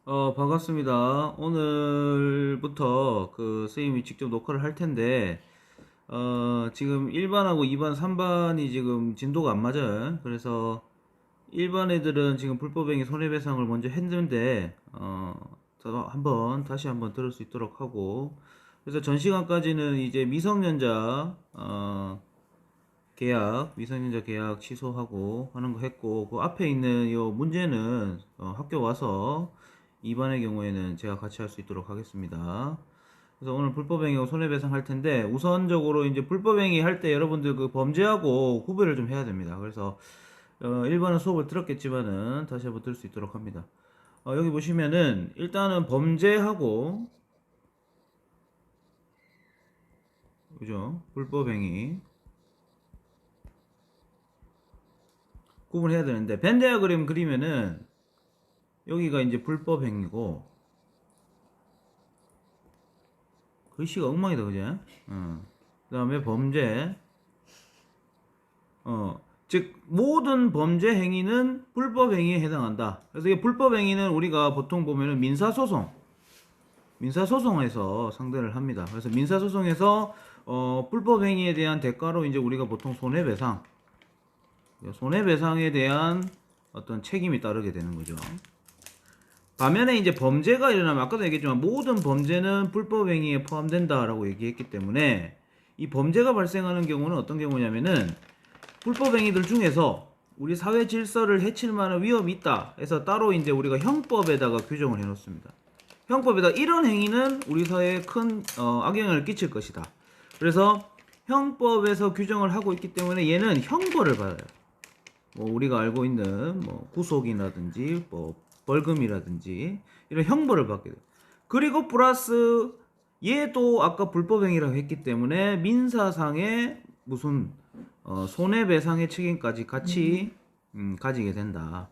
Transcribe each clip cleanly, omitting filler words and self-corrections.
반갑습니다. 오늘부터 선생님이 직접 녹화를 할 텐데, 지금 1반하고 2반, 3반이 지금 진도가 안 맞아요. 그래서 1반 애들은 지금 불법행위 손해배상을 먼저 했는데, 다시 한번 들을 수 있도록 하고, 그래서 전 시간까지는 이제 미성년자 계약 취소하고 하는 거 했고, 그 앞에 있는 요 문제는 학교 와서 2반의 경우에는 제가 같이 할 수 있도록 하겠습니다. 그래서 오늘 불법행위하고 손해배상 할 텐데, 우선적으로 이제 불법행위 할 때 여러분들 그 범죄하고 구별을 좀 해야 됩니다. 그래서 1반은 수업을 들었겠지만은 다시 한번 들을 수 있도록 합니다. 여기 보시면은 일단은 범죄하고, 그죠? 불법행위 구분해야 되는데, 벤 다이어그램 그리면은 여기가 이제 불법행위고, 글씨가 엉망이다, 그죠? 그 다음에 범죄, 즉 모든 범죄 행위는 불법 행위에 해당한다. 그래서 이 불법 행위는 우리가 보통 보면은 민사소송에서 상대를 합니다. 그래서 민사소송에서 불법 행위에 대한 대가로 이제 우리가 보통 손해배상에 대한 어떤 책임이 따르게 되는 거죠. 반면에 이제 범죄가 일어나면 아까도 얘기했지만 모든 범죄는 불법 행위에 포함된다라고 얘기했기 때문에 이 범죄가 발생하는 경우는 어떤 경우냐면은 불법 행위들 중에서 우리 사회 질서를 해칠 만한 위험이 있다 해서 따로 이제 우리가 형법에다가 규정을 해 놓습니다. 형법에다 이런 행위는 우리 사회에 큰 악영향을 끼칠 것이다. 그래서 형법에서 규정을 하고 있기 때문에 얘는 형벌을 받아요. 뭐 우리가 알고 있는 뭐 구속이라든지 뭐 벌금이라든지 이런 형벌을 받게 돼요. 그리고 플러스 얘도 아까 불법행위라고 했기 때문에 민사상의 무슨 손해배상의 책임까지 같이 가지게 된다.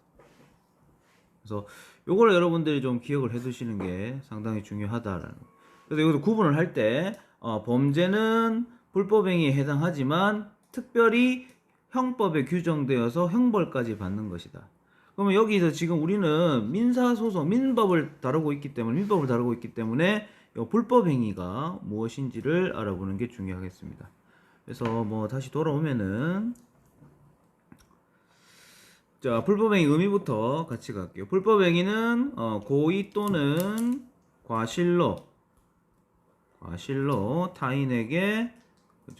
그래서 요걸 여러분들이 좀 기억을 해 두시는 게 상당히 중요하다라는. 그래서 여기서 구분을 할 때 범죄는 불법행위에 해당하지만 특별히 형법에 규정되어서 형벌까지 받는 것이다. 그러면 여기서 지금 우리는 민법을 다루고 있기 때문에 이 불법행위가 무엇인지를 알아보는 게 중요하겠습니다. 그래서 뭐 다시 돌아오면은 자, 불법행위 의미부터 같이 갈게요. 불법행위는 고의 또는 과실로 타인에게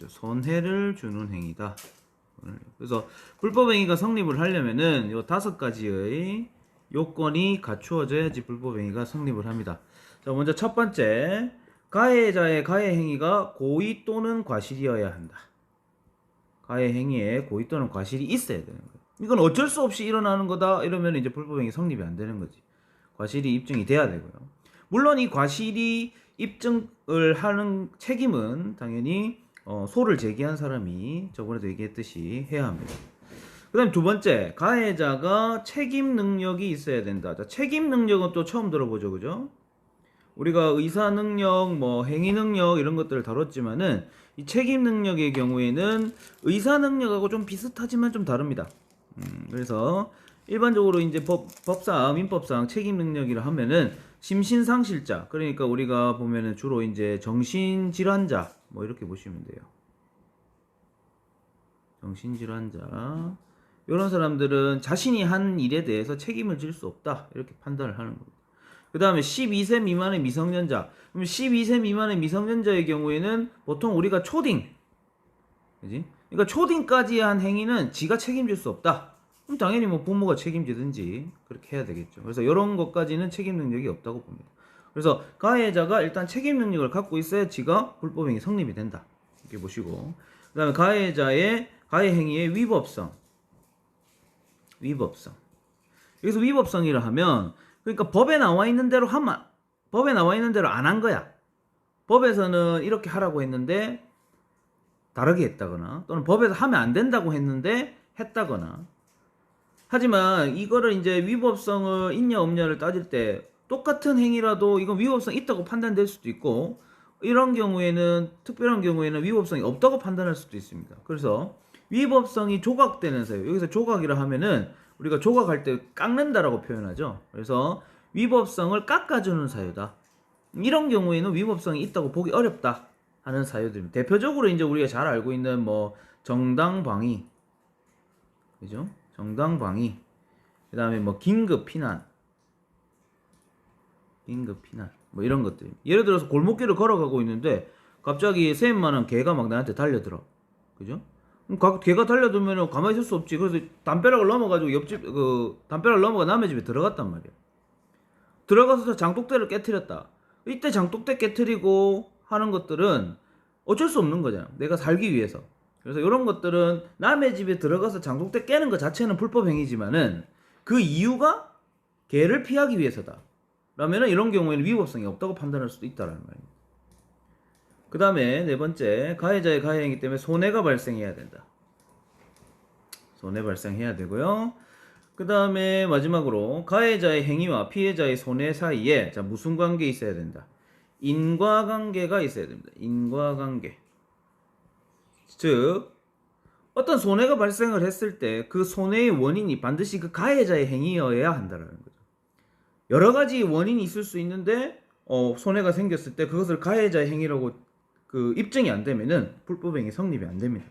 손해를 주는 행위다. 그래서 불법행위가 성립을 하려면은 요 5가지의 요건이 갖추어져야지 불법행위가 성립을 합니다. 자, 먼저 첫 번째, 가해자의 가해 행위가 고의 또는 과실이어야 한다. 가해 행위에 고의 또는 과실이 있어야 되는 거예요. 이건 어쩔 수 없이 일어나는 거다 이러면 이제 불법행위 성립이 안 되는 거지. 과실이 입증이 돼야 되고요. 물론 이 과실이 입증을 하는 책임은 당연히 소를 제기한 사람이 저번에도 얘기했듯이 해야 합니다. 그 다음 두 번째, 가해자가 책임 능력이 있어야 된다. 자, 책임 능력은 또 처음 들어보죠, 그죠? 우리가 의사 능력, 뭐 행위 능력 이런 것들을 다뤘지만은 이 책임 능력의 경우에는 의사 능력하고 좀 비슷하지만 좀 다릅니다. 그래서 일반적으로 이제 민법상 책임 능력이라 하면은 심신상실자, 그러니까 우리가 보면은 주로 이제 정신질환자, 뭐 이렇게 보시면 돼요. 정신질환자. 이런 사람들은 자신이 한 일에 대해서 책임을 질 수 없다. 이렇게 판단을 하는 겁니다. 그 다음에 12세 미만의 미성년자. 그럼 12세 미만의 미성년자의 경우에는 보통 우리가 초딩. 그지? 그러니까 초딩까지 한 행위는 지가 책임질 수 없다. 그럼 당연히 뭐 부모가 책임지든지 그렇게 해야 되겠죠. 그래서 이런 것까지는 책임 능력이 없다고 봅니다. 그래서 가해자가 일단 책임 능력을 갖고 있어야 지가 불법행위 성립이 된다. 이렇게 보시고. 그 다음에 가해자의 가해 행위의 위법성. 여기서 위법성이라 하면 그러니까 법에 나와 있는 대로 안 한 거야. 법에서는 이렇게 하라고 했는데 다르게 했다거나 또는 법에서 하면 안 된다고 했는데 했다거나. 하지만 이거를 이제 위법성을 있냐 없냐를 따질 때 똑같은 행위라도 이건 위법성 있다고 판단될 수도 있고 특별한 경우에는 위법성이 없다고 판단할 수도 있습니다. 그래서 위법성이 조각되는 사유. 여기서 조각이라 하면은 우리가 조각할 때 깎는다라고 표현하죠. 그래서 위법성을 깎아주는 사유다. 이런 경우에는 위법성이 있다고 보기 어렵다 하는 사유들입니다. 대표적으로 이제 우리가 잘 알고 있는 뭐 정당방위, 그죠? 정당방위. 그다음에 뭐 긴급 피난, 뭐 이런 것들. 예를 들어서 골목길을 걸어가고 있는데 갑자기 쌤만한 개가 막 나한테 달려들어, 그죠? 그럼 개가 달려들면 가만히 있을 수 없지. 그래서 담벼락을 넘어가지고 옆집 담벼락을 넘어가 남의 집에 들어갔단 말이야. 들어가서 장독대를 깨트렸다. 이때 장독대 깨트리고 하는 것들은 어쩔 수 없는 거잖아. 내가 살기 위해서. 그래서 이런 것들은 남의 집에 들어가서 장독대 깨는 것 자체는 불법 행위지만은 그 이유가 개를 피하기 위해서다. 라면은 이런 경우에는 위법성이 없다고 판단할 수도 있다라는 말입니다. 그 다음에 네 번째, 가해자의 가해행위 때문에 손해가 발생해야 된다. 손해 발생해야 되고요. 그 다음에 마지막으로 가해자의 행위와 피해자의 손해 사이에 자 무슨 관계 있어야 된다. 인과관계가 있어야 됩니다. 인과관계. 즉 어떤 손해가 발생을 했을 때 그 손해의 원인이 반드시 그 가해자의 행위여야 한다는 거죠. 여러 가지 원인이 있을 수 있는데 손해가 생겼을 때 그것을 가해자의 행위라고 입증이 안 되면은 불법행위 성립이 안 됩니다.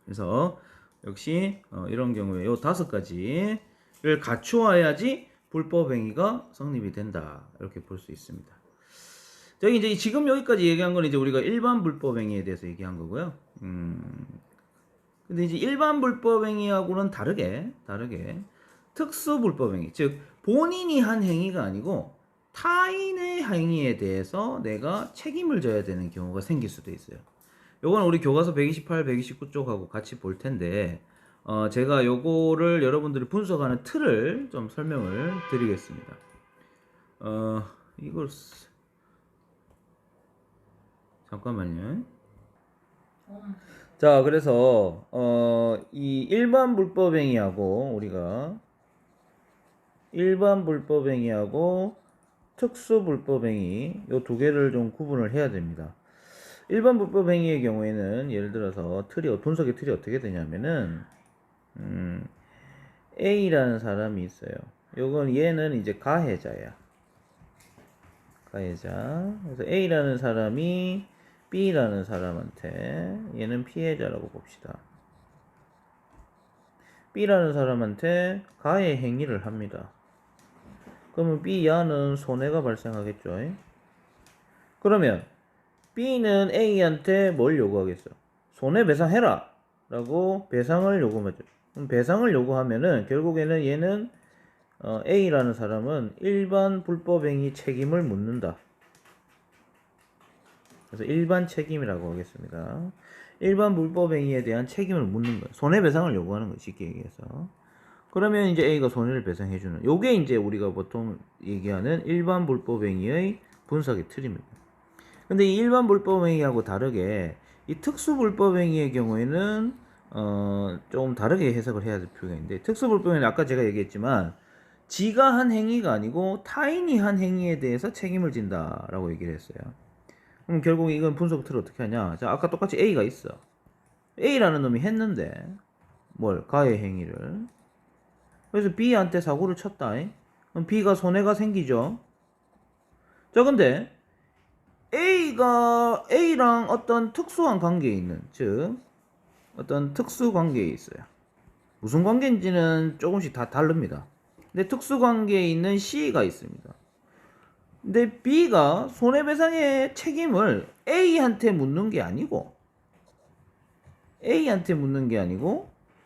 그래서 역시 이런 경우에 요 5가지를 갖추어야지 불법행위가 성립이 된다. 이렇게 볼 수 있습니다. 저기 이제 지금 여기까지 얘기한 건 이제 우리가 일반 불법행위에 대해서 얘기한 거고요. 근데 이제 일반 불법행위하고는 다르게 특수 불법행위, 즉 본인이 한 행위가 아니고 타인의 행위에 대해서 내가 책임을 져야 되는 경우가 생길 수도 있어요. 요건 우리 교과서 128, 129쪽하고 같이 볼 텐데 제가 요거를 여러분들이 분석하는 틀을 좀 설명을 드리겠습니다. 이걸 잠깐만요. 자, 그래서 이 일반 불법행위하고 우리가 일반 불법행위하고 특수 불법행위 요 두 개를 좀 구분을 해야 됩니다. 일반 불법행위의 경우에는 예를 들어서 분석의 틀이 어떻게 되냐면은 A라는 사람이 있어요. 요건 얘는 이제 가해자야. 가해자. 그래서 A라는 사람이 B라는 사람한테 얘는 피해자라고 봅시다. B라는 사람한테 가해 행위를 합니다. 그러면 B야는 손해가 발생하겠죠. 그러면 B는 A한테 뭘 요구하겠어? 손해배상해라 라고 배상을 요구하죠. 그럼 배상을 요구하면은 결국에는 얘는 A라는 사람은 일반 불법행위 책임을 묻는다. 그래서 일반 책임이라고 하겠습니다. 일반 불법행위에 대한 책임을 묻는 거예요. 손해배상을 요구하는 거예요. 쉽게 얘기해서. 그러면 이제 A가 손해를 배상해주는. 요게 이제 우리가 보통 얘기하는 일반 불법행위의 분석의 틀입니다. 근데 이 일반 불법행위하고 다르게 이 특수 불법행위의 경우에는 좀 다르게 해석을 해야 될 필요가 있는데, 특수 불법행위는 아까 제가 얘기했지만 지가 한 행위가 아니고 타인이 한 행위에 대해서 책임을 진다라고 얘기를 했어요. 그럼 결국 이건 분석 틀을 어떻게 하냐? 자, 아까 똑같이 A가 있어. A라는 놈이 했는데 뭘? 가해 행위를. 그래서 B한테 사고를 쳤다. 그럼 B가 손해가 생기죠. 자, 근데 A랑 어떤 특수한 관계에 있는, 즉 어떤 특수 관계에 있어요. 무슨 관계인지는 조금씩 다 다릅니다. 근데 특수 관계에 있는 C가 있습니다. 근데 B가 손해배상의 책임을 A한테 묻는 게 아니고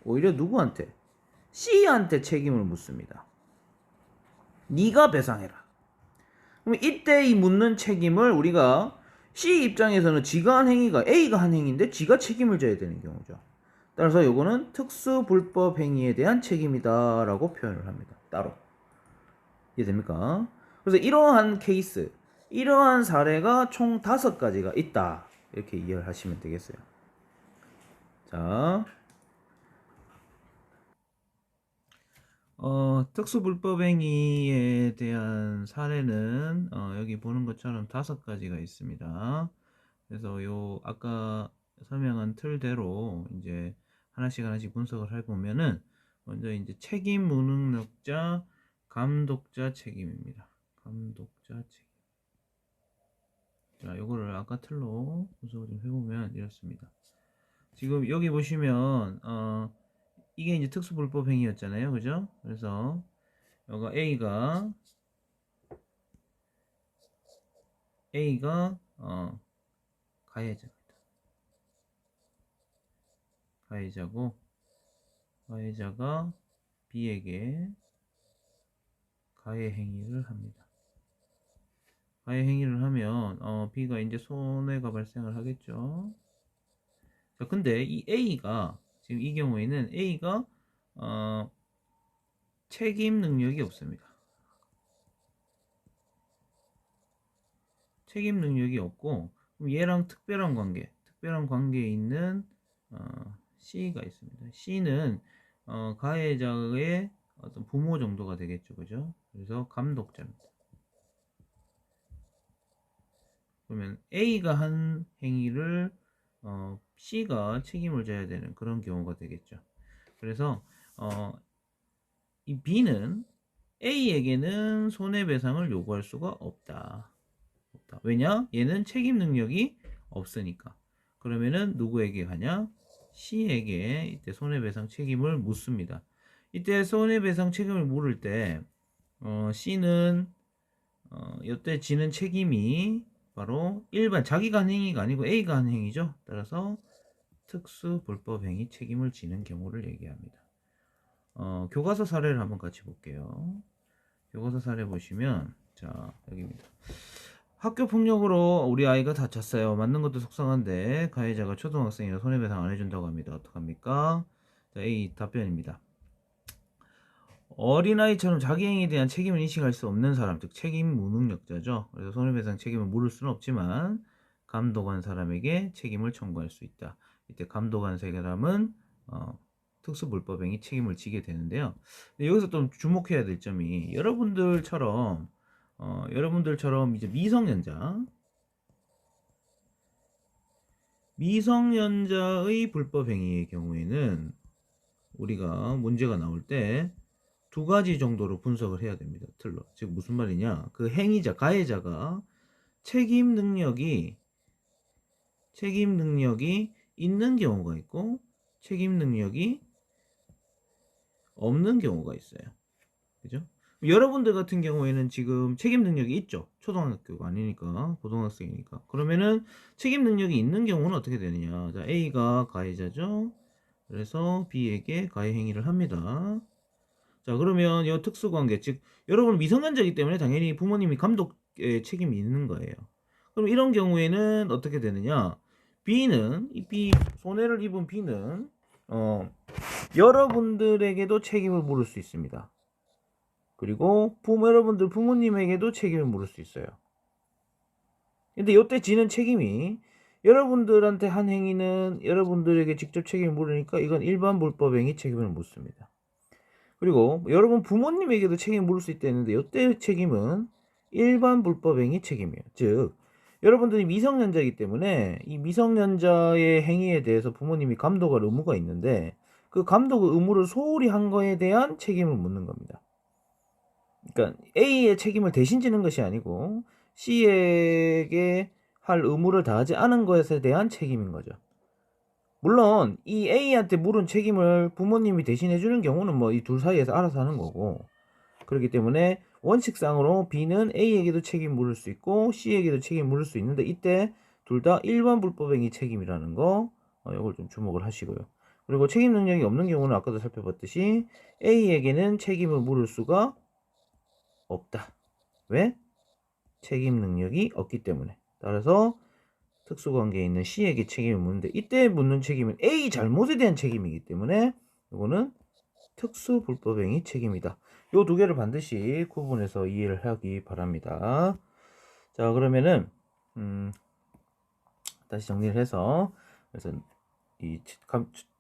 오히려 누구한테? C한테 책임을 묻습니다. 네가 배상해라. 그럼 이때 이 묻는 책임을 우리가 C 입장에서는 지가 한 행위가 A가 한 행위인데 지가 책임을 져야 되는 경우죠. 따라서 이거는 특수 불법 행위에 대한 책임이다 라고 표현을 합니다. 따로. 이해됩니까? 그래서 이러한 케이스, 이러한 사례가 총 5가지가 있다. 이렇게 이해를 하시면 되겠어요. 자, 특수불법행위에 대한 사례는 여기 보는 것처럼 5가지가 있습니다. 그래서 요 아까 설명한 틀대로 이제 하나씩 분석을 해보면은 먼저 이제 책임 무능력자 감독자 책임입니다. 감독자 책임. 자, 요거를 아까 틀로 분석을 좀 해보면 이렇습니다. 지금 여기 보시면 이게 이제 특수불법 행위였잖아요, 그죠? 그래서 여기가 A가 가해자입니다. 가해자고 가해자가 B에게 가해 행위를 합니다. 가해 행위를 하면 B가 이제 손해가 발생을 하겠죠. 자, 근데 이 A가 지금 이 경우에는 A가 책임 능력이 없습니다. 책임 능력이 없고 그럼 얘랑 특별한 관계에 있는 C가 있습니다. C는 가해자의 어떤 부모 정도가 되겠죠, 그죠? 그래서 감독자입니다. 그러면 A가 한 행위를 C가 책임을 져야 되는 그런 경우가 되겠죠. 그래서 이 B는 A에게는 손해배상을 요구할 수가 없다. 왜냐? 얘는 책임 능력이 없으니까. 그러면은 누구에게 가냐? C에게 이때 손해배상 책임을 묻습니다. 이때 손해배상 책임을 물을 때 C는 이때 지는 책임이 바로 일반 자기가 한 행위가 아니고 A가 한 행위죠. 따라서 특수불법행위 책임을 지는 경우를 얘기합니다. 교과서 사례를 한번 같이 볼게요. 교과서 사례 보시면 자 여기입니다. 학교 폭력으로 우리 아이가 다쳤어요. 맞는 것도 속상한데 가해자가 초등학생이라 손해배상 안 해준다고 합니다. 어떡합니까? 자, A 답변입니다. 어린아이처럼 자기 행위에 대한 책임을 인식할 수 없는 사람, 즉 책임 무능력자죠. 그래서 손해배상 책임을 물을 수는 없지만 감독한 사람에게 책임을 청구할 수 있다. 이때 감독한 사람은 특수불법행위 책임을 지게 되는데요. 여기서 좀 주목해야 될 점이 여러분들처럼 이제 미성년자의 불법행위의 경우에는 우리가 문제가 나올 때 두 가지 정도로 분석을 해야 됩니다. 틀로. 즉 무슨 말이냐? 그 행위자, 가해자가 책임 능력이 있는 경우가 있고 책임 능력이 없는 경우가 있어요. 그죠? 여러분들 같은 경우에는 지금 책임 능력이 있죠. 초등학교가 아니니까 고등학생이니까. 그러면은 책임 능력이 있는 경우는 어떻게 되느냐? 자, A가 가해자죠. 그래서 B에게 가해 행위를 합니다. 자, 그러면 이 특수관계, 즉 여러분은 미성년자이기 때문에 당연히 부모님이 감독의 책임이 있는 거예요. 그럼 이런 경우에는 어떻게 되느냐? 손해를 입은 B는 여러분들에게도 책임을 물을 수 있습니다. 그리고 여러분들 부모님에게도 책임을 물을 수 있어요. 근데 이때 지는 책임이 여러분들한테 한 행위는 여러분들에게 직접 책임을 물으니까 이건 일반 불법행위 책임을 묻습니다. 그리고 여러분 부모님에게도 책임을 물을 수 있다 했는데 이때 책임은 일반 불법행위 책임이에요. 즉 여러분들이 미성년자이기 때문에 이 미성년자의 행위에 대해서 부모님이 감독할 의무가 있는데 그 감독의 의무를 소홀히 한 거에 대한 책임을 묻는 겁니다. 그러니까 A의 책임을 대신 지는 것이 아니고 C에게 할 의무를 다하지 않은 것에 대한 책임인 거죠. 물론 이 A한테 물은 책임을 부모님이 대신해 주는 경우는 뭐 이 둘 사이에서 알아서 하는 거고, 그렇기 때문에 원칙상으로 B는 A에게도 책임 물을 수 있고 C에게도 책임 물을 수 있는데 이때 둘 다 일반 불법행위 책임이라는 거 이걸 좀 주목을 하시고요. 그리고 책임 능력이 없는 경우는 아까도 살펴봤듯이 A에게는 책임을 물을 수가 없다. 왜? 책임 능력이 없기 때문에. 따라서 특수관계에 있는 C에게 책임을 묻는데 이때 묻는 책임은 A 잘못에 대한 책임이기 때문에 이거는 특수불법행위 책임이다. 요 두 개를 반드시 구분해서 이해를 하기 바랍니다. 자, 그러면은 다시 정리를 해서 그래서 이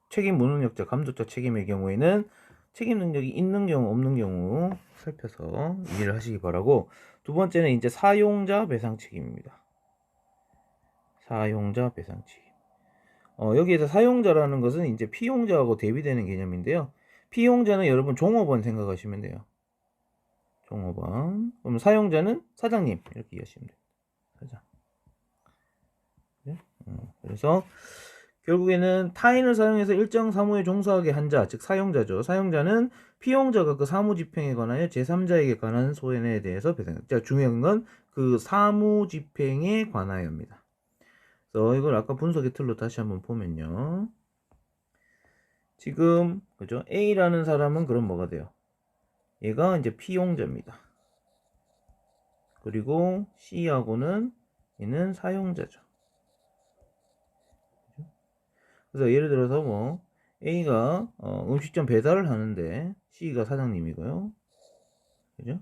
책임 무능력자, 감독자 책임의 경우에는 책임 능력이 있는 경우 없는 경우 살펴서 이해를 하시기 바라고, 두 번째는 이제 사용자 배상 책임입니다. 사용자 배상 책임. 여기에서 사용자라는 것은 이제 피용자하고 대비되는 개념인데요. 피용자는 여러분 종업원 생각하시면 돼요. 종업원. 그럼 사용자는 사장님 이렇게 이해하시면 됩니다. 사장. 네? 그래서 결국에는 타인을 사용해서 일정 사무에 종사하게 한 자, 즉 사용자죠. 사용자는 피용자가 그 사무 집행에 관하여 제3자에게 관한 소원에 대해서 배상. 자, 중요한 건 그 사무 집행에 관하여입니다. 그래서 이걸 아까 분석의 틀로 다시 한번 보면요. 지금 그죠? A라는 사람은 그럼 뭐가 돼요? 얘가 이제 피용자입니다. 그리고 C하고는 얘는 사용자죠. 그래서 예를 들어서 뭐 A가 음식점 배달을 하는데 C가 사장님이고요. 그죠?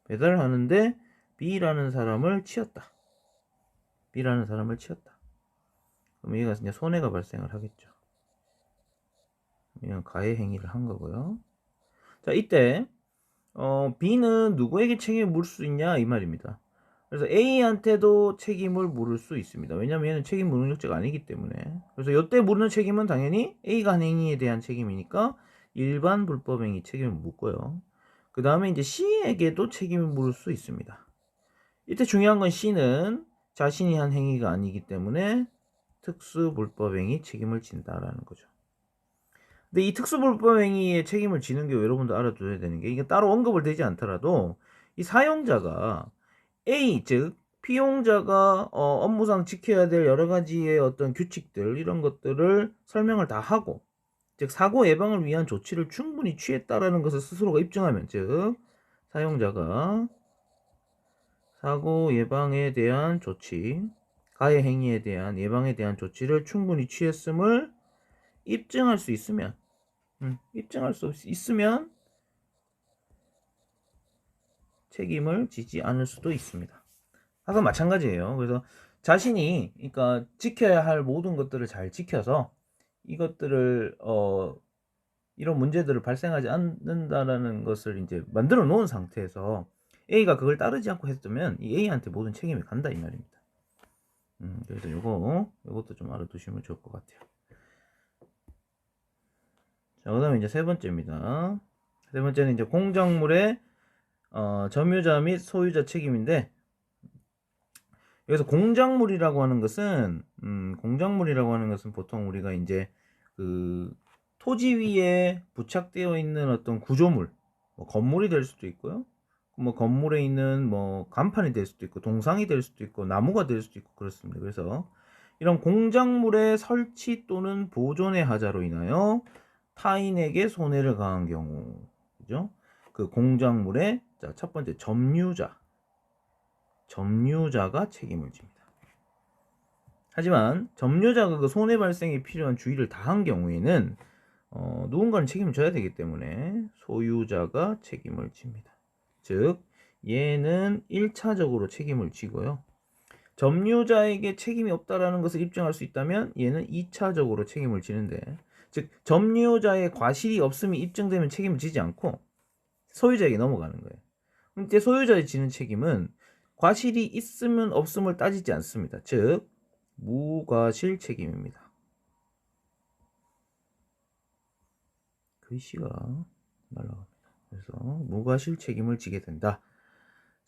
배달을 하는데 B라는 사람을 치었다. B라는 사람을 치었다. 그럼 얘가 이제 손해가 발생을 하겠죠. 그냥 가해 행위를 한 거고요. 자, 이때 B는 누구에게 책임을 물을 수 있냐 이 말입니다. 그래서 A한테도 책임을 물을 수 있습니다. 왜냐하면 얘는 책임 무능력자가 아니기 때문에. 그래서 이때 물는 책임은 당연히 A가 한 행위에 대한 책임이니까 일반 불법행위 책임을 묻고요. 그 다음에 이제 C에게도 책임을 물을 수 있습니다. 이때 중요한 건 C는 자신이 한 행위가 아니기 때문에 특수불법행위 책임을 진다라는 거죠. 근데 이 특수불법행위의 책임을 지는 게 여러분도 알아둬야 되는 게 이게 따로 언급을 되지 않더라도 이 사용자가 A, 즉 피용자가 업무상 지켜야 될 여러 가지의 어떤 규칙들 이런 것들을 설명을 다 하고 즉 사고 예방을 위한 조치를 충분히 취했다라는 것을 스스로가 입증하면 즉 사용자가 사고 예방에 대한 조치, 가해 행위에 대한 예방에 대한 조치를 충분히 취했음을 입증할 수 있으면 입증할 수 있으면 책임을 지지 않을 수도 있습니다. 항상 마찬가지예요. 그래서 자신이 그러니까 지켜야 할 모든 것들을 잘 지켜서 이것들을 이런 문제들을 발생하지 않는다라는 것을 이제 만들어 놓은 상태에서 A가 그걸 따르지 않고 했으면 이 A한테 모든 책임이 간다 이 말입니다. 그래서 요것도 좀 알아두시면 좋을 것 같아요. 자, 그 다음에 이제 세 번째입니다. 세 번째는 이제 공작물의 점유자 및 소유자 책임인데, 여기서 공작물이라고 하는 것은 보통 우리가 이제 그 토지 위에 부착되어 있는 어떤 구조물, 뭐 건물이 될 수도 있고요. 뭐 건물에 있는 뭐 간판이 될 수도 있고, 동상이 될 수도 있고, 나무가 될 수도 있고 그렇습니다. 그래서 이런 공작물의 설치 또는 보존의 하자로 인하여 타인에게 손해를 가한 경우, 그죠? 그 공작물의 첫 번째 점유자가 책임을 집니다. 하지만 점유자가 그 손해 발생에 필요한 주의를 다한 경우에는 누군가는 책임을 져야 되기 때문에 소유자가 책임을 집니다. 즉 얘는 1차적으로 책임을 지고요. 점유자에게 책임이 없다라는 것을 입증할 수 있다면 얘는 2차적으로 책임을 지는데, 즉 점유자의 과실이 없음이 입증되면 책임을 지지 않고 소유자에게 넘어가는 거예요. 근데 소유자의 지는 책임은 과실이 있으면 없음을 따지지 않습니다. 즉 무과실 책임입니다. 글씨가 날라갑니다. 그래서 무과실 책임을 지게 된다.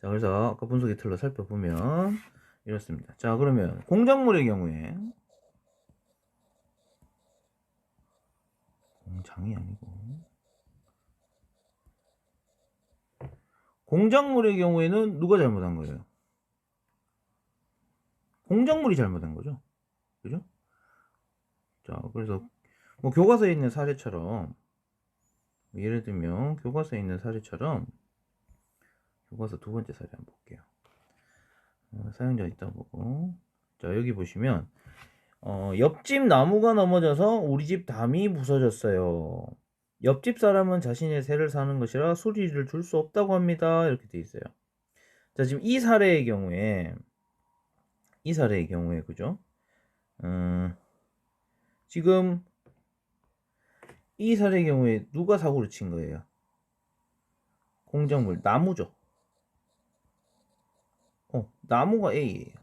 자, 그래서 아까 분석의 틀로 살펴보면 이렇습니다. 자, 그러면 공작물의 경우에 공장이 아니고 공작물의 경우에는 누가 잘못한 거예요? 공작물이 잘못한 거죠. 그죠? 자, 그래서 뭐 교과서에 있는 사례처럼 예를 들면 교과서에 있는 사례처럼 교과서 두 번째 사례 한번 볼게요. 사용자 있다 보고, 자 여기 보시면 옆집 나무가 넘어져서 우리 집 담이 부서졌어요. 옆집 사람은 자신의 새를 사는 것이라 수리를 줄 수 없다고 합니다. 이렇게 돼 있어요. 자, 지금 이 사례의 경우에 그죠? 지금 이 사례의 경우에 누가 사고를 친 거예요? 공작물, 나무죠. 나무가 A예요.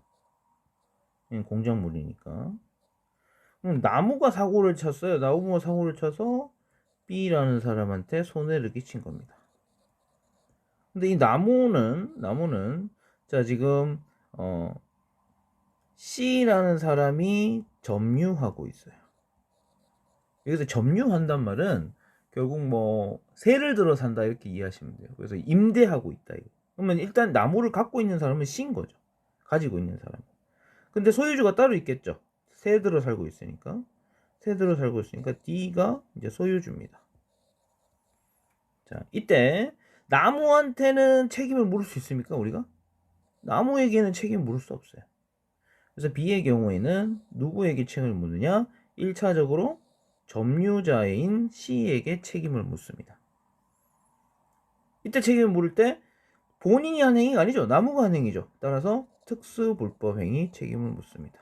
공작물이니까. 나무가 사고를 쳤어요. 나무가 사고를 쳐서 B라는 사람한테 손해를 끼친 겁니다. 근데 이 나무는 자 지금 C라는 사람이 점유하고 있어요. 여기서 점유한단 말은 결국 뭐 세를 들어 산다 이렇게 이해하시면 돼요. 그래서 임대하고 있다 이거. 그러면 일단 나무를 갖고 있는 사람은 C인 거죠. 가지고 있는 사람. 근데 소유주가 따로 있겠죠. 세 들어 살고 있으니까. 세 들어 살고 있으니까 D가 이제 소유주입니다. 자, 이때 나무한테는 책임을 물을 수 있습니까, 우리가? 나무에게는 책임을 물을 수 없어요. 그래서 B의 경우에는 누구에게 책임을 묻느냐? 1차적으로 점유자인 C에게 책임을 묻습니다. 이때 책임을 물을 때 본인이 한 행위가 아니죠. 나무가 한 행위죠. 따라서 특수불법행위 책임을 묻습니다.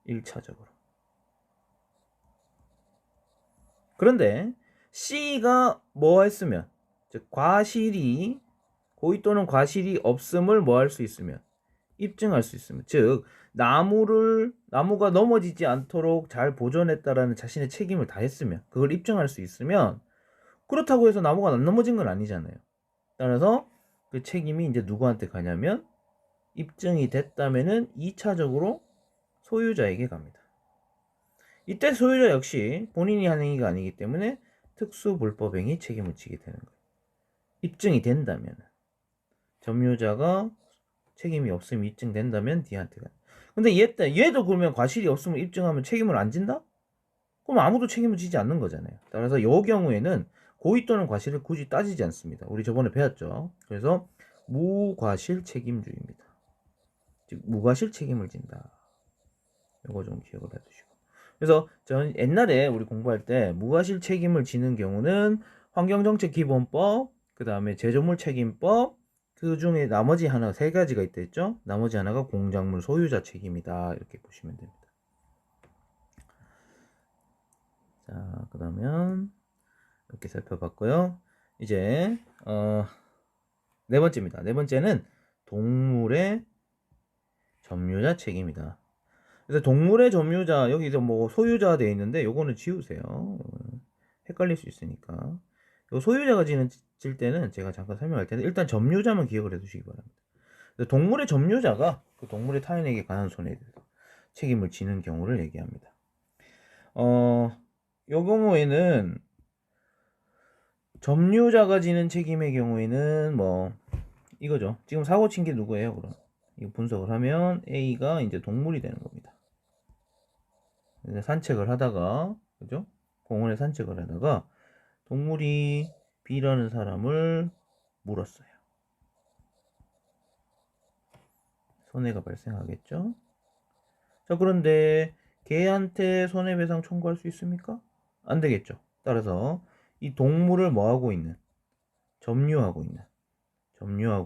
1차적으로. 그런데 C가 뭐 했으면, 즉 과실이 고의 또는 과실이 없음을 뭐 할 수 있으면, 입증할 수 있으면, 즉 나무가 넘어지지 않도록 잘 보존했다라는 자신의 책임을 다했으면, 그걸 입증할 수 있으면, 그렇다고 해서 나무가 안 넘어진 건 아니잖아요. 따라서 그 책임이 이제 누구한테 가냐면, 입증이 됐다면은 2차적으로 소유자에게 갑니다. 이때 소유자 역시 본인이 한 행위가 아니기 때문에 특수불법행위 책임을 지게 되는 거예요. 입증이 된다면, 점유자가 책임이 없음이 입증된다면 D한테 가. 근데 얘도 그러면 과실이 없음을 입증하면 책임을 안 진다? 그럼 아무도 책임을 지지 않는 거잖아요. 따라서 이 경우에는 고의 또는 과실을 굳이 따지지 않습니다. 우리 저번에 배웠죠. 그래서 무과실 책임주의입니다. 즉 무과실 책임을 진다. 이거 좀 기억을 해두시고. 그래서 전 옛날에 우리 공부할 때 무과실 책임을 지는 경우는 환경정책기본법, 그 다음에 제조물 책임법, 그 중에 나머지 하나 세 가지가 있다 했죠. 나머지 하나가 공작물 소유자 책임이다. 이렇게 보시면 됩니다. 자, 그러면 이렇게 살펴봤고요. 이제 네 번째입니다. 네 번째는 동물의 점유자 책임이다. 그래서 동물의 점유자 여기서 뭐 소유자 되어 있는데 요거는 지우세요. 헷갈릴 수 있으니까. 요 소유자가 질 때는 제가 잠깐 설명할 텐데 일단 점유자만 기억을 해두시기 바랍니다. 동물의 점유자가 그 동물의 타인에게 관한 손해에 대해서 책임을 지는 경우를 얘기합니다. 요 경우에는 점유자가 지는 책임의 경우에는 뭐 이거죠. 지금 사고 친 게 누구예요? 그럼 이거 분석을 하면 A가 이제 동물이 되는 겁니다. 산책을 하다가 그죠? 공원에 산책을 하다가 동물이 B라는 사람을 물었어요. 손해가 발생하겠죠? 자, 그런데 개한테 손해배상 청구할 수 있습니까? 안 되겠죠. 따라서 이 동물을 뭐하고 있는? 점유하고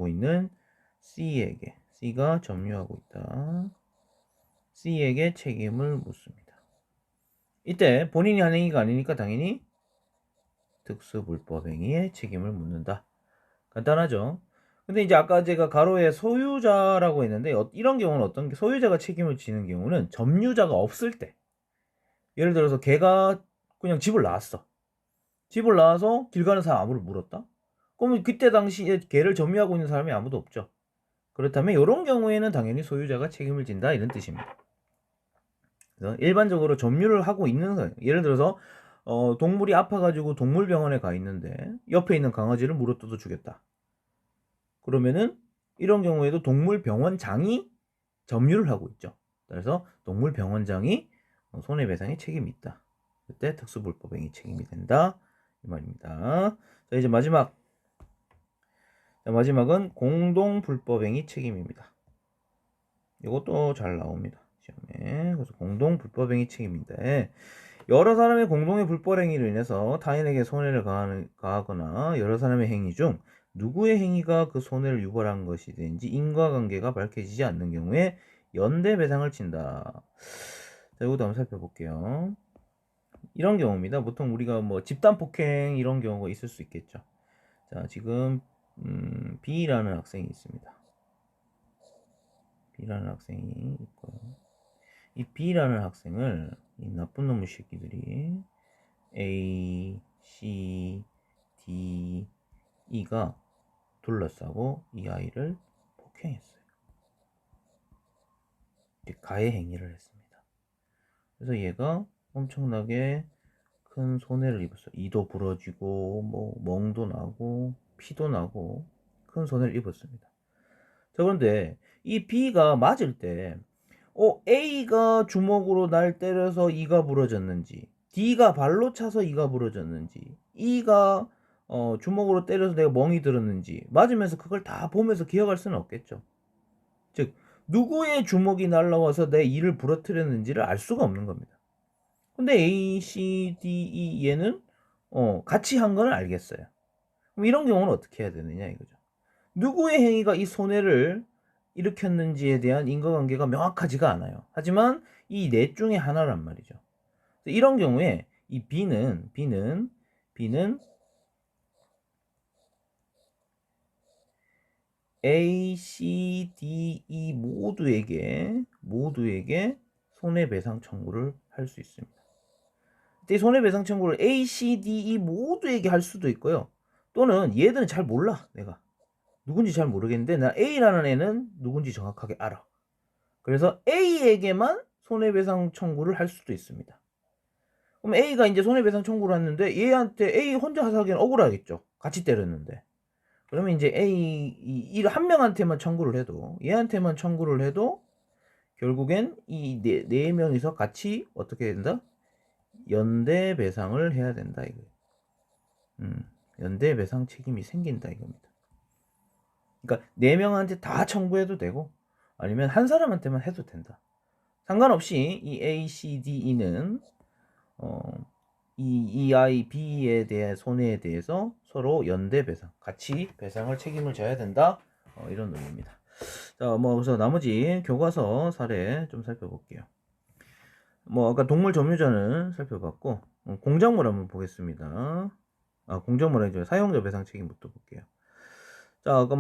있는 C에게, C가 점유하고 있다. C에게 책임을 묻습니다. 이때 본인이 한 행위가 아니니까 당연히 특수불법행위에 책임을 묻는다. 간단하죠? 근데 이제 아까 제가 가로에 소유자라고 했는데 이런 경우는 어떤 게 소유자가 책임을 지는 경우는 점유자가 없을 때 예를 들어서 개가 그냥 집을 나왔어. 집을 나와서 길 가는 사람 아무를 물었다? 그러면 그때 당시에 개를 점유하고 있는 사람이 아무도 없죠. 그렇다면 이런 경우에는 당연히 소유자가 책임을 진다 이런 뜻입니다. 그래서 일반적으로 점유를 하고 있는 사람, 예를 들어서 동물이 아파가지고 동물병원에 가 있는데 옆에 있는 강아지를 물어뜯어 주겠다. 그러면은 이런 경우에도 동물병원장이 점유를 하고 있죠. 그래서 동물병원장이 손해배상에 책임이 있다. 그때 특수불법행위 책임이 된다 이 말입니다. 자, 이제 마지막은 공동불법행위 책임입니다. 이것도 잘 나옵니다 시험에. 그래서 공동불법행위 책임인데 여러 사람의 공동의 불법행위로 인해서 타인에게 손해를 가하거나 여러 사람의 행위 중 누구의 행위가 그 손해를 유발한 것이든지 인과관계가 밝혀지지 않는 경우에 연대배상을 친다. 자, 이것도 한번 살펴볼게요. 이런 경우입니다. 보통 우리가 뭐 집단폭행 이런 경우가 있을 수 있겠죠. 자, 지금 B라는 학생이 있습니다. B라는 학생이 있고요. 이 B라는 학생을 이 나쁜 놈의 새끼들이 A, C, D, E가 둘러싸고 이 아이를 폭행했어요. 가해 행위를 했습니다. 그래서 얘가 엄청나게 큰 손해를 입었어요. 이도 부러지고 뭐 멍도 나고 피도 나고 큰 손해를 입었습니다. 자, 그런데 이 B가 맞을 때 A가 주먹으로 날 때려서 이가 부러졌는지, D가 발로 차서 이가 부러졌는지, E가 주먹으로 때려서 내가 멍이 들었는지 맞으면서 그걸 다 보면서 기억할 수는 없겠죠. 즉 누구의 주먹이 날라와서 내 이를 부러뜨렸는지를 알 수가 없는 겁니다. 근데 A, C, D, E 얘는 같이 한 건 알겠어요. 그럼 이런 경우는 어떻게 해야 되느냐 이거죠. 누구의 행위가 이 손해를 일으켰는지에 대한 인과관계가 명확하지가 않아요. 하지만 이 넷 중에 하나란 말이죠. 이런 경우에 이 B는 A, C, D, E 모두에게 손해배상 청구를 할 수 있습니다. 이 손해배상 청구를 A, C, D, E 모두에게 할 수도 있고요. 또는 얘들은 잘 몰라. 내가 누군지 잘 모르겠는데 나 A라는 애는 누군지 정확하게 알아. 그래서 A에게만 손해배상 청구를 할 수도 있습니다. 그럼 A가 이제 손해배상 청구를 했는데 얘한테 A 혼자 하기엔 억울하겠죠. 같이 때렸는데. 그러면 이제 A 한 명한테만 청구를 해도 얘한테만 청구를 해도 결국엔 이 네 명이서 같이 어떻게 된다? 연대 배상을 해야 된다 이거. 연대 배상 책임이 생긴다 이겁니다. 그러니까 네 명한테 다 청구해도 되고 아니면 한 사람한테만 해도 된다. 상관없이 이 A, C, D, E는 이 I, B에 대한 손해에 대해서 서로 연대 배상, 같이 배상을 책임을 져야 된다. 이런 논리입니다. 자, 그래서 나머지 교과서 사례 좀 살펴볼게요. 아까 동물 점유자는 살펴봤고 공작물 한번 보겠습니다. 공작물 아니죠. 사용자 배상 책임부터 볼게요. 자, 아까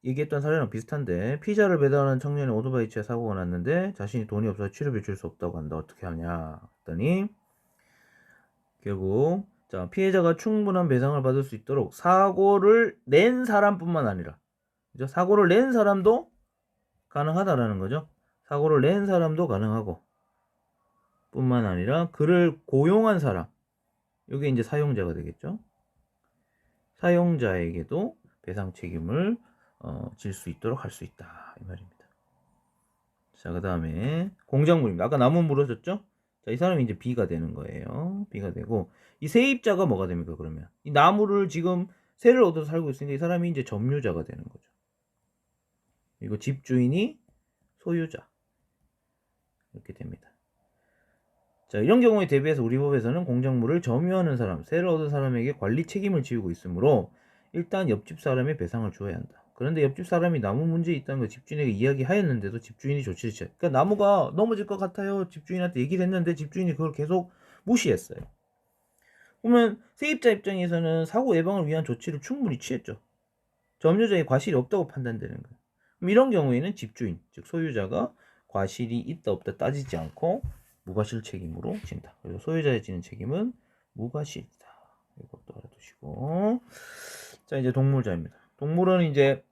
얘기했던 사례랑 비슷한데 피자를 배달하는 청년이 오토바이치에 사고가 났는데 자신이 돈이 없어서 치료비 줄 수 없다고 한다. 어떻게 하냐 했더니 결국 자 피해자가 충분한 배상을 받을 수 있도록 사고를 낸 사람뿐만 아니라 그죠? 사고를 낸 사람도 가능하다라는 거죠. 사고를 낸 사람도 가능하고 뿐만 아니라 그를 고용한 사람 이게 이제 사용자가 되겠죠. 사용자에게도 배상 책임을 질 수 있도록 할 수 있다 이 말입니다. 자, 그 다음에 공작물입니다. 아까 나무 물어줬죠? 자, 이 사람이 이제 B가 되는 거예요. B가 되고 이 세입자가 뭐가 됩니까? 그러면 이 나무를 지금 세를 얻어서 살고 있으니까 이 사람이 이제 점유자가 되는 거죠. 그리고 집주인이 소유자 이렇게 됩니다. 자, 이런 경우에 대비해서 우리 법에서는 공작물을 점유하는 사람, 세를 얻은 사람에게 관리 책임을 지우고 있으므로 일단 옆집 사람의 배상을 줘야 한다. 그런데 옆집 사람이 나무 문제 있다는 걸 집주인에게 이야기하였는데도 집주인이 조치를 취하. 그러니까 나무가 넘어질 것 같아요. 집주인한테 얘기를 했는데 집주인이 그걸 계속 무시했어요. 그러면 세입자 입장에서는 사고 예방을 위한 조치를 충분히 취했죠. 점유자의 과실이 없다고 판단되는 거예요. 그럼 이런 경우에는 집주인, 즉 소유자가 과실이 있다 없다 따지지 않고 무과실 책임으로 진다. 그리고 소유자의 지는 책임은 무과실이다. 이것도 알아두시고. 자, 이제 동물자입니다. 동물은 이제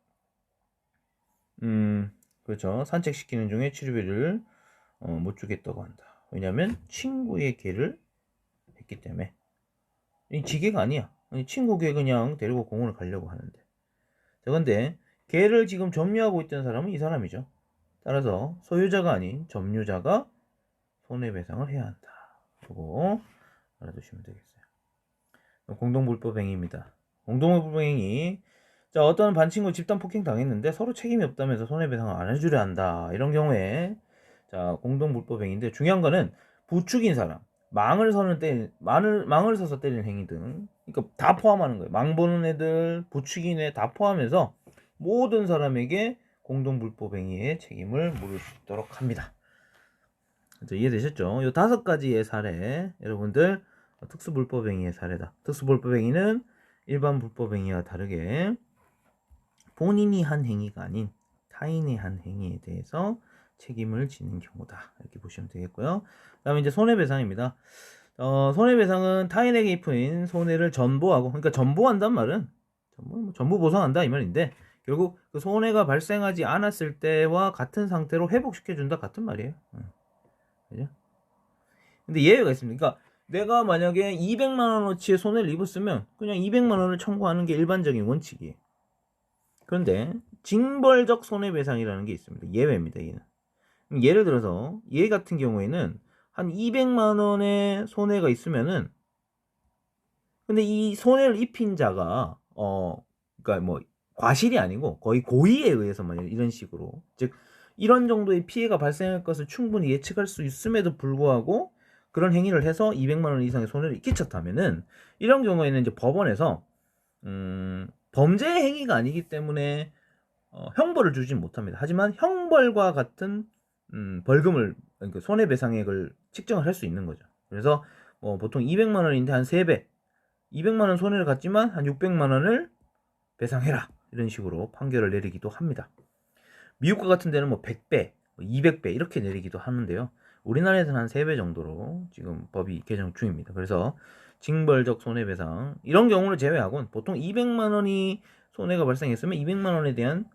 그렇죠. 산책시키는 중에 치료비를 못 주겠다고 한다. 왜냐하면 친구의 개를 했기 때문에. 이 지개가 아니야. 친구 개 그냥 데리고 공원을 가려고 하는데. 자, 근데 개를 지금 점유하고 있던 사람은 이 사람이죠. 따라서 소유자가 아닌 점유자가 손해배상을 해야 한다. 그거 알아두시면 되겠어요. 공동불법행위입니다. 공동불법행위. 자, 어떤 반친구 집단 폭행 당했는데 서로 책임이 없다면서 손해배상을 안 해주려 한다. 이런 경우에 자 공동불법행위인데 중요한 거는 부축인 사람, 망을 서서 때리는 행위 등, 그러니까 다 포함하는 거예요. 망 보는 애들, 부축인 애 다 포함해서 모든 사람에게 공동불법행위의 책임을 물을 수 있도록 합니다. 이해되셨죠? 이 5가지의 사례 여러분들 특수불법행위의 사례다. 특수불법행위는 일반 불법행위와 다르게 본인이 한 행위가 아닌 타인이 한 행위에 대해서 책임을 지는 경우다. 이렇게 보시면 되겠고요. 그 다음에 이제 전부 보상한다 이 말인데, 결국 그 손해가 발생하지 않았을 때와 같은 상태로 회복시켜준다 같은 말이에요. 그죠? 근데 예외가 있습니다. 그러니까 내가 만약에 200만 원어치의 손해를 입었으면 그냥 200만 원을 청구하는 게 일반적인 원칙이에요. 그런데 징벌적 손해배상이라는 게 있습니다. 예외입니다. 얘는. 예를 들어서 얘 같은 경우에는 한 200만 원의 손해가 있으면은, 근데 이 손해를 입힌 자가 그러니까 뭐 과실이 아니고 거의 고의에 의해서만 이런 식으로, 즉 이런 정도의 피해가 발생할 것을 충분히 예측할 수 있음에도 불구하고 그런 행위를 해서 200만 원 이상의 손해를 끼쳤다면은, 이런 경우에는 이제 법원에서 범죄 행위가 아니기 때문에 형벌을 주진 못합니다. 하지만 형벌과 같은 벌금을, 그러니까 손해배상액을 측정을 할 수 있는 거죠. 그래서 뭐 보통 200만 원인데 한 3배, 200만 원 손해를 갔지만 한 600만 원을 배상해라, 이런 식으로 판결을 내리기도 합니다. 미국과 같은 데는 뭐 100배, 200배 이렇게 내리기도 하는데요. 우리나라에서는 한 3배 정도로 지금 법이 개정 중입니다. 그래서 징벌적 손해배상 이런 경우를 제외하고는 보통 200만 원이 손해가 발생했으면 200만 원에 대한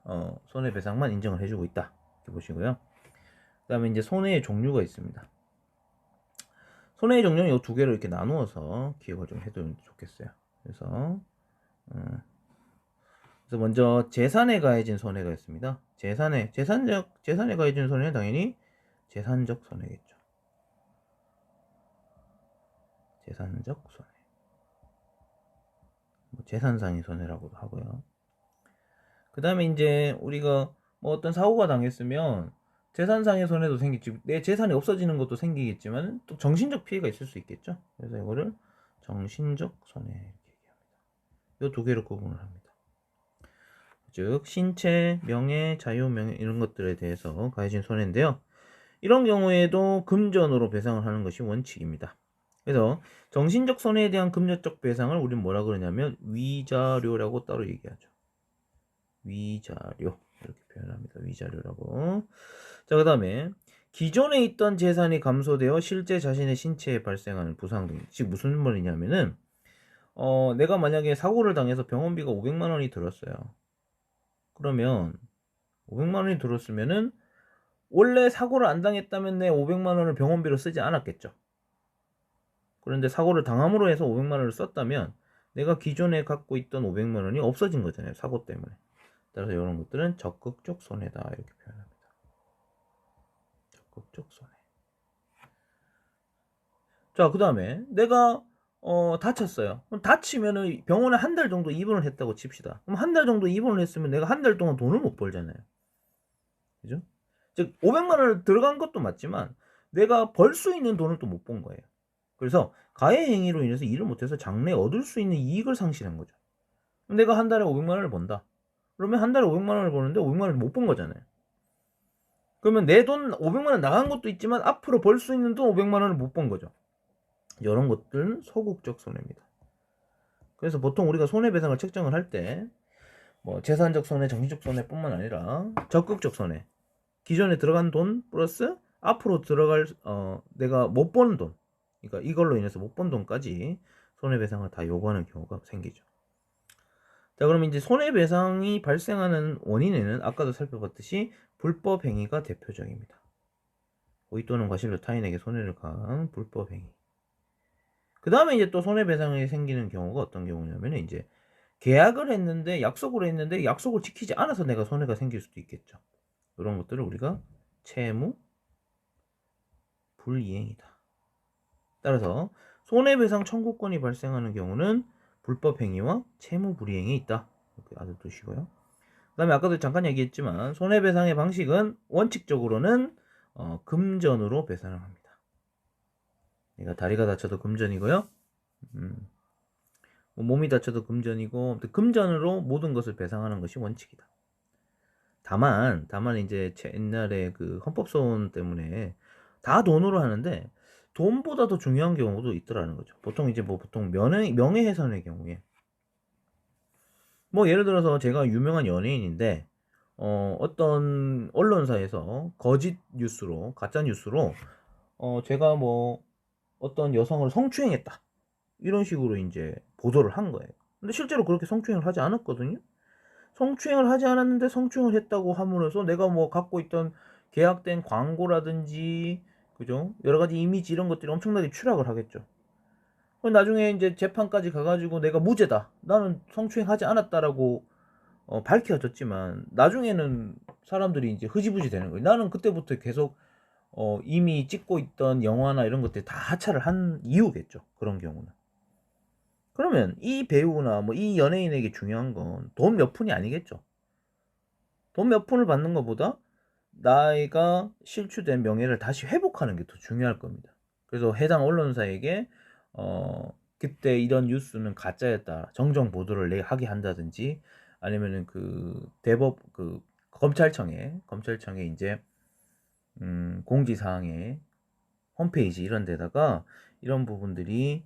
손해배상만 인정을 해주고 있다, 이렇게 보시고요. 그 다음에 이제 손해의 종류가 있습니다. 손해의 종류는 이 두 개로 이렇게 나누어서 기억을 좀 해두면 좋겠어요. 그래서 먼저 재산에 가해진 손해가 있습니다. 재산에 가해진 손해는 당연히 재산적 손해겠죠. 재산적 손해. 뭐 재산상의 손해라고도 하고요. 그 다음에 이제 우리가 뭐 어떤 사고가 당했으면 재산상의 손해도 생기지, 내 재산이 없어지는 것도 생기겠지만 또 정신적 피해가 있을 수 있겠죠. 그래서 이거를 정신적 손해 이렇게 얘기합니다. 이 두 개로 구분을 합니다. 즉 신체, 명예, 자유, 명예 이런 것들에 대해서 가해진 손해인데요. 이런 경우에도 금전으로 배상을 하는 것이 원칙입니다. 그래서 정신적 손해에 대한 금전적 배상을 우리는 뭐라 그러냐면 위자료라고 따로 얘기하죠. 위자료 이렇게 표현합니다. 위자료라고. 자, 그 다음에 기존에 있던 재산이 감소되어 실제 자신의 신체에 발생하는 부상 등, 즉 무슨 말이냐면은 내가 만약에 사고를 당해서 병원비가 500만 원이 들었어요. 그러면 500만 원이 들었으면은 원래 사고를 안 당했다면 내 500만 원을 병원비로 쓰지 않았겠죠. 그런데 사고를 당함으로 해서 500만 원을 썼다면 내가 기존에 갖고 있던 500만 원이 없어진 거잖아요. 사고 때문에. 따라서 이런 것들은 적극적 손해다, 이렇게 표현합니다. 적극적 손해. 자, 그 다음에 내가 다쳤어요. 그럼 다치면은 병원에 한 달 정도 입원을 했다고 칩시다. 그럼 한 달 정도 입원을 했으면 내가 한 달 동안 돈을 못 벌잖아요. 그죠? 즉 500만 원을 들어간 것도 맞지만 내가 벌 수 있는 돈을 또 못 본 거예요. 그래서 가해 행위로 인해서 일을 못해서 장래에 얻을 수 있는 이익을 상실한 거죠. 내가 한 달에 500만 원을 번다. 그러면 한 달에 500만 원을 버는데 500만 원을 못 본 거잖아요. 그러면 내 돈 500만 원 나간 것도 있지만 앞으로 벌 수 있는 돈 500만 원을 못 본 거죠. 이런 것들은 소극적 손해입니다. 그래서 보통 우리가 손해배상을 책정을 할 때 뭐 재산적 손해, 정신적 손해뿐만 아니라 적극적 손해, 기존에 들어간 돈 플러스 앞으로 들어갈 내가 못 버는 돈, 그러니까 이걸로 인해서 못 번 돈까지 손해배상을 다 요구하는 경우가 생기죠. 자, 그럼 이제 손해배상이 발생하는 원인에는 아까도 살펴봤듯이 불법 행위가 대표적입니다. 고의 또는 과실로 타인에게 손해를 가한 불법 행위. 그 다음에 이제 또 손해배상이 생기는 경우가 어떤 경우냐면 이제 계약을 했는데 약속을 했는데 약속을 지키지 않아서 내가 손해가 생길 수도 있겠죠. 이런 것들을 우리가 채무 불이행이다. 따라서 손해배상 청구권이 발생하는 경우는 불법 행위와 채무 불이행이 있다. 이렇게 알아두시고요. 그 다음에 아까도 잠깐 얘기했지만 손해배상의 방식은 원칙적으로는 금전으로 배상을 합니다. 내가 다리가 다쳐도 금전이고요. 몸이 다쳐도 금전이고, 금전으로 모든 것을 배상하는 것이 원칙이다. 다만 이제 옛날에 그 헌법소원 때문에 다 돈으로 하는데 돈보다 더 중요한 경우도 있더라는 거죠. 보통 이제 보통 명예훼손의 경우에 뭐 예를 들어서 제가 유명한 연예인인데 어떤 언론사에서 거짓 뉴스로, 가짜 뉴스로 제가 뭐 어떤 여성을 성추행했다, 이런 식으로 이제 보도를 한 거예요. 근데 실제로 그렇게 성추행을 하지 않았거든요. 성추행을 하지 않았는데 성추행을 했다고 함으로써 내가 뭐 갖고 있던 계약된 광고라든지 그죠? 여러 가지 이미지 이런 것들이 엄청나게 추락을 하겠죠. 나중에 이제 재판까지 가가지고 내가 무죄다. 나는 성추행하지 않았다라고 밝혀졌지만 나중에는 사람들이 이제 흐지부지 되는 거예요. 나는 그때부터 계속 이미 찍고 있던 영화나 이런 것들이 다 하차를 한 이유겠죠. 그런 경우는. 그러면 이 배우나 뭐 이 연예인에게 중요한 건 돈 몇 푼이 아니겠죠. 돈 몇 푼을 받는 것보다 나이가 실추된 명예를 다시 회복하는 게 더 중요할 겁니다. 그래서 해당 언론사에게 그때 이런 뉴스는 가짜였다. 정정 보도를 하게 한다든지 아니면은 그 대법 그 검찰청에 이제 공지사항에 홈페이지 이런 데다가 이런 부분들이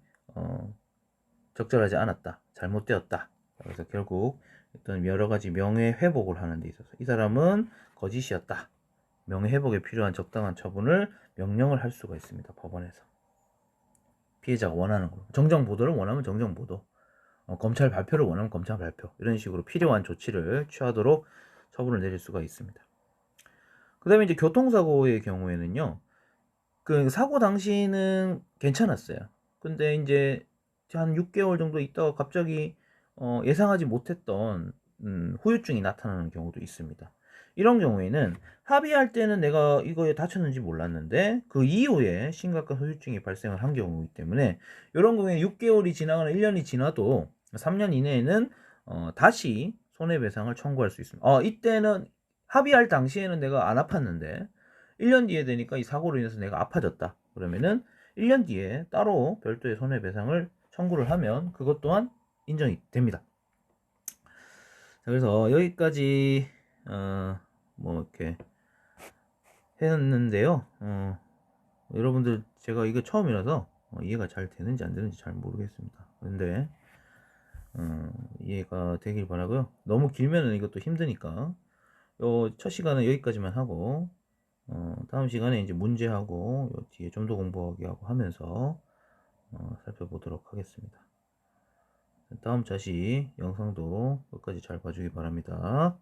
적절하지 않았다. 잘못되었다. 그래서 결국 어떤 여러 가지 명예 회복을 하는 데 있어서 이 사람은 거짓이었다. 명예 회복에 필요한 적당한 처분을 명령을 할 수가 있습니다. 법원에서. 피해자가 원하는 거. 정정 보도를 원하면 정정 보도. 검찰 발표를 원하면 검찰 발표. 이런 식으로 필요한 조치를 취하도록 처분을 내릴 수가 있습니다. 그 다음에 이제 교통사고의 경우에는요. 그 사고 당시는 괜찮았어요. 근데 이제 한 6개월 정도 있다가 갑자기 예상하지 못했던 후유증이 나타나는 경우도 있습니다. 이런 경우에는 합의할 때는 내가 이거에 다쳤는지 몰랐는데 그 이후에 심각한 후유증이 발생을 한 경우이기 때문에 이런 경우에 6개월이 지나거나 1년이 지나도 3년 이내에는 다시 손해배상을 청구할 수 있습니다. 이때는 합의할 당시에는 내가 안 아팠는데 1년 뒤에 되니까 이 사고로 인해서 내가 아파졌다. 그러면은 1년 뒤에 따로 별도의 손해배상을 청구를 하면 그것 또한 인정이 됩니다. 자, 그래서 여기까지 뭐 이렇게 했는데요. 여러분들 제가 이거 처음이라서 이해가 잘 되는지 안 되는지 잘 모르겠습니다. 근데 이해가 되길 바라고요. 너무 길면은 이것도 힘드니까 첫 시간은 여기까지만 하고 다음 시간에 이제 문제하고 뒤에 좀 더 공부하게 하고 하면서 살펴보도록 하겠습니다. 다음 자시 영상도 끝까지 잘 봐주기 바랍니다.